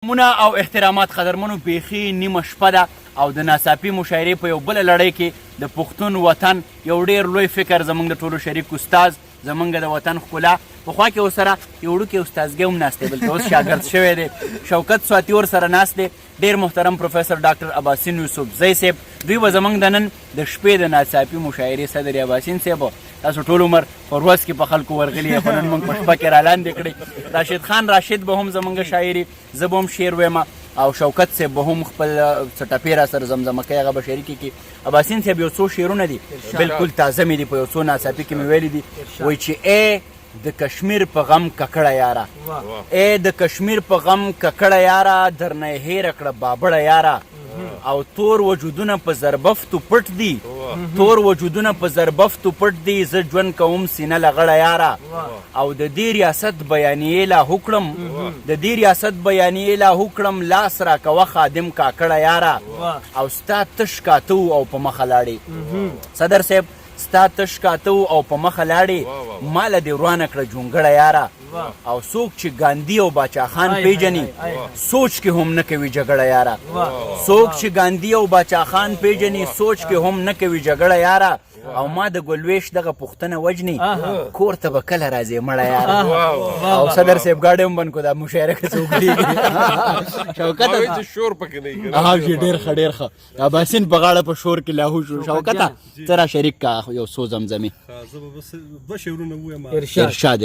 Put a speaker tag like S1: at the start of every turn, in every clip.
S1: مونه او احترامات قدرمنو بیخي نیمه شپه ده او د ناڅاپي مشاعرې په یو بله لړۍ کې د پښتون وطن یو ډېر لوی فکر زموږ د ټولو شریک استاز زموږ د وطن ښکلا پخوا کې ورسره یو وړوکی استازګی هم ناست دی بلکې اوس شاګرد شوی دی شوکت سواتي ورسره ناست دی ډېر محترم پروفیسر ډاکټر اباسین یوسفزی صاحب دوی به زموږ د نن د شپې د ناڅاپي مشاعرې صدر اباسین صاحب تاسو ټول عمر په ورځ کې په خلکو ورغلي خو نن موږ په شپه کې رالاندې کړئ راشد خان راشد به هم زموږ شاعري زه به هم شعر ویم او شوکت صاحب به هم خپل څټپې را سره زمزمه کوي هغه به شریکې کړي اباسین صاحب یو څو شعرونه دي بلکل تازه مې دي په یو څو ناڅاپي کې مې ویلي دي وایي چې ای د کشمیر په غم ککړه یاره ای د کشمیر په غم ککړه یاره درنه یې هېره کړه بابړه یاره او تور وجودونه په زربفتو پټ دي تور وجودونه په زربفتو پټ دي زه ژوند کوم سینه لغړه یاره او د دې ریاست بیانیې لا حکړم د دې ریاست بیانیې لا حکړم لاس راکوه خادم کاکړه یاره او ستا تش کاته او په مخه لاړې صدر صاحب ستا تش کاته او په مخه لاړې ماله دې ورانه کړه جونګړه یاره او څوک چې ګاندي او باچا خان پیژني سوچ کې هم نه کوي جګړه یاره څوک چې ګاندي او باچا خان پیژني سوچ کې هم نه کوي جګړه یاره او ما د ګلویش دغه پوښتنه وجني کور ته به کله راځې مړه یاره او صدر صاحب ګاډی هم بند کړو دا مشاعره که څه وکړي شوکته
S2: شور پکې نه کړی
S1: ډېر ښه ډېر ښه اباسین په غاړه په شور کې لاهو شو شوکته ته را شریک کا یو څو زمزمې
S3: زه به بس دوه شعرونه ووایم
S1: ارشاد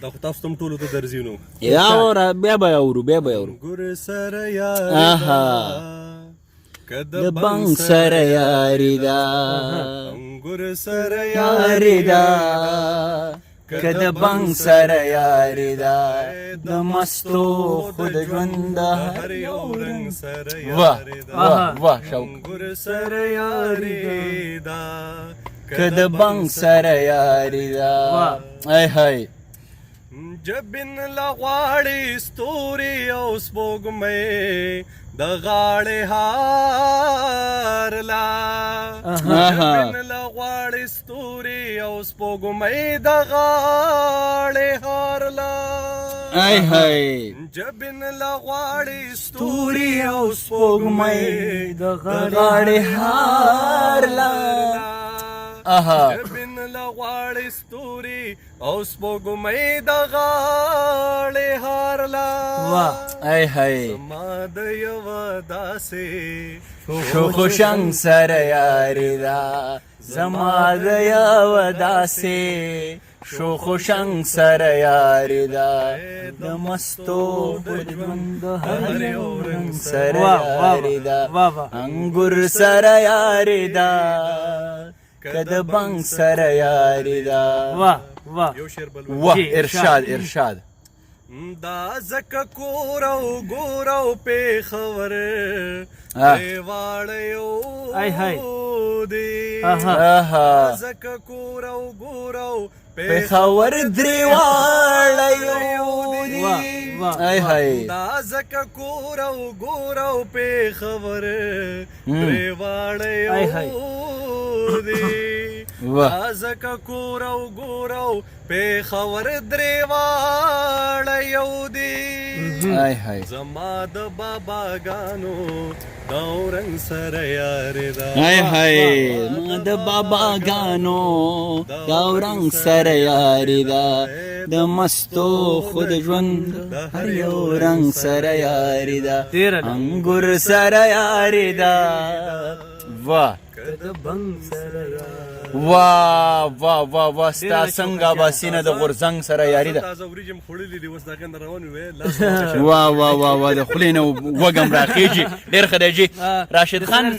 S3: دا خو تاسو ته هم ټولو ته درځي نو
S1: یا اوره بیا به اورو
S3: ګور سره یاري
S1: د بنګ سره یاري ده
S3: انګور سره
S1: یاري ده که د بنګ سره یاري ده د مستو خود ژوند
S3: هر یو رنګ سره
S1: واه
S3: یاري ده
S1: واه واه شوق
S3: انګور سره یاري ده
S1: که د بنګ سره یاري ده ای های
S3: جبین لغواړي ستوري او سپوږمۍ د غاړې هار لا جبین لغواړي ستوري او سپوږمۍ د غاړې هار لا
S1: ای های
S3: جبین لغواړي ستوري او
S1: سپوږمۍ د غاړې هار لا
S3: جبین لغواړي ستوري او سپوږمۍ د غاړې هار لا
S1: ای های
S3: زما د یوه داسې
S1: شوخ شنګ سره یاري ده زما د یوه داسې شوخ شنګ سره یاري ده د مستو خود ژوند هر یو رنګ سره یاري ده انګور سره یاري ده که د بنګ سره یاري ده
S3: یو شعر بل
S1: واه ارشاد
S3: دا زکه کور او ګور او پېښور پرېواړه یو دی دا زکه کور او ګور او
S1: پېښور درېواړه یو دی ای های
S3: دا زکه کور او ګور او پېښور پرېواړه یو دی دا زکه کور او ګور او پېښور درېواړه یو دی زما د باباګانو د اورنګ سره یاري ده
S1: ای های ما د باباګانو د اورنګ سره یاري ده د مستو خود ژوند هر یو رنګ سره یاري ده انګور سره یاري ده واه واه واه واه واه ستا څنګه اباسینه د غورځنګ سره یاري ده
S3: تازه وریجم خوړلي دي اوس دا کنده روان وې
S1: واه واه واه واه د خولې نه وږم راخیږي ډېر ښه دی جي راشد خان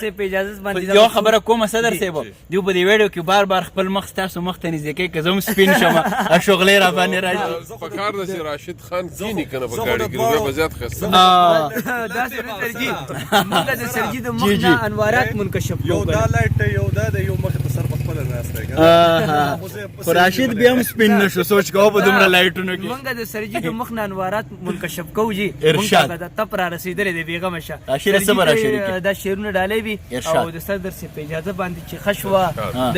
S1: یو خبره کومه صدر صاحب دوی په دې ویډیو کې بار بار خپل مخ ستاسو مخ ته نږدې کوي که زه هم سپین شم شغلې را باندې راشي
S2: پکار ده چې راشد خان کینی کنه په ګاډي کې روپۍ به زیات خسته
S4: داسې نه سرجي موږ د سرجي د مخ نه انوارات منکشف
S3: یو دا لایټ یو دا د یو مخ ته سر په خپل بل ناست دی
S1: خو راشد بیا هم سپین نشو سوچ کوه په دومره لایټونو کې
S4: مونږ د سرجي د مخ نه انوارات منکشف کوو جی
S1: ارشاد.
S4: مونږ ته د تپ را رسیدلې دی بیغمه شه
S1: عاشره څه به را شریکې؟
S4: دا شعرونه ډالۍ وي
S1: ارشاد.
S4: او د صدر سي په اجازه باندې چې خشوه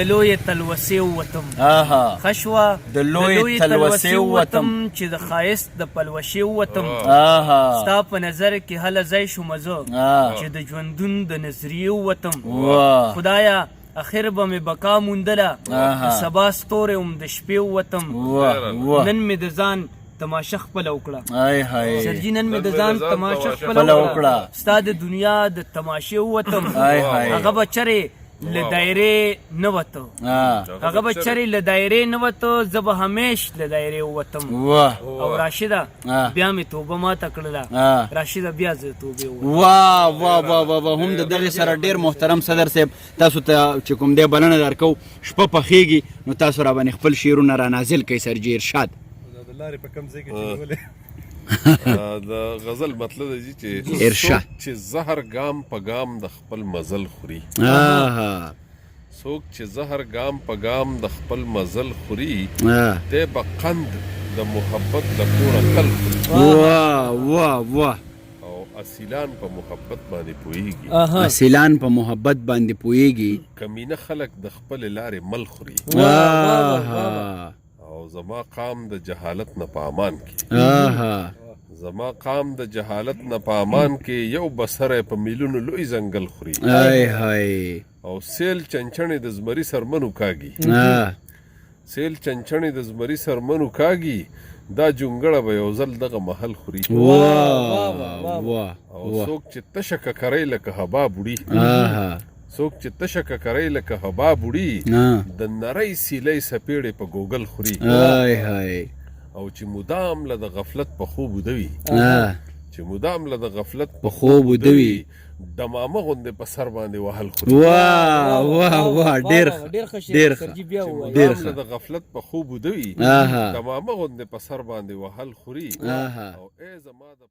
S4: د لوی تلوسې ووتم
S1: آها
S4: خشوه
S1: د لوی تلوسې ووتم
S4: چې د ښایست د پلوشې ووتم
S1: آها
S4: ستا په نظر کې هله ځای شومه زه
S1: آه.
S4: چې د ژوندون د نظریې ووتم
S1: واه.
S4: خدایا اخر به مې بقا موندله
S1: آها.
S4: د سبا ستوری هم د شپې ووتم
S1: واه واه
S4: نن مې د ځان تماشه خپله وکړه
S1: آی های
S4: سرجي نن مې د ځان تماشه
S1: خپله
S4: خپله
S1: وکړه.
S4: وکړه ستا د دنیا د تماشې ووتم
S1: آی های.
S4: هغه به چرې له دایرې نه وته
S1: آه.
S4: هغه به چرې له دایرې نه وته زه به همیش له دایرې ووتم
S1: واه
S4: او راشده
S1: آه.
S4: بیا مې توبه ماته کړله
S1: آه.
S4: راشده بیا زه توبې ووتم
S1: واه واه واه واه واه هم د دغه سره ډیر محترم صدر صاحب تاسو ته چې کوم دی بلنه درکو شپه پخېږي نو تاسو را باندې خپل شعرونه را نازل کړئ سرجي ارشاد
S3: د لارې په کم ځای کې چلولې
S2: د غزل مطلب دی چې
S1: ارشاد.
S2: څوک چې زهر ګام په ګام د خپل مزل خوري
S1: آها
S2: څوک چې زهر ګام په ګام د خپل مزل خوري
S1: آه.
S2: دی به قند د محبت د کوره تل خوري
S1: واه واه واه
S2: او اصیلان په محبت باندې پوهیږي
S1: اصیلان په محبت باندې پوهیږي
S2: کمینه خلک د خپل لارې مل خوري
S1: آها
S2: او زما قام د جهالت نه په امان کې
S1: آها
S2: زما قام د جهالت نه په امان کې یو بسره په میلونو لوی ځنګل خوري
S1: آی های
S2: او سیل چنچنې د زمري سرمنو کاږي
S1: آه.
S2: سیل چنچنې د زمري سرمنو کاږي دا جونګړه به یو ځل دغه محل خوري
S1: واه واه
S2: او
S1: واه
S2: څوک چې تشه ککرۍ لکه هبا بوډي
S1: آها
S2: څوک چې تشه ککرۍ لکه هبا بوډي
S1: آه.
S2: د نرۍ سیلۍ سپېړې په ګوګل خوري
S1: آی های
S2: او چې مدام له د غفلت په خوب ودوي
S1: آه.
S2: چې مدام له د غفلت
S1: په خوب ودوي
S2: دمامه غوندې په سر باندې وهل خوري
S1: واه واه واه ډیر ښه
S4: ډیر ښه
S1: ډیر
S4: شعر
S1: ښه
S4: سرجي بیا ووایه
S1: ډیر
S2: مدام له
S1: ښه
S2: د غفلت په خوب ودوي
S1: آها.
S2: دمامه غوندې په سر باندې وهل خوري
S1: آها.
S2: او ای زما د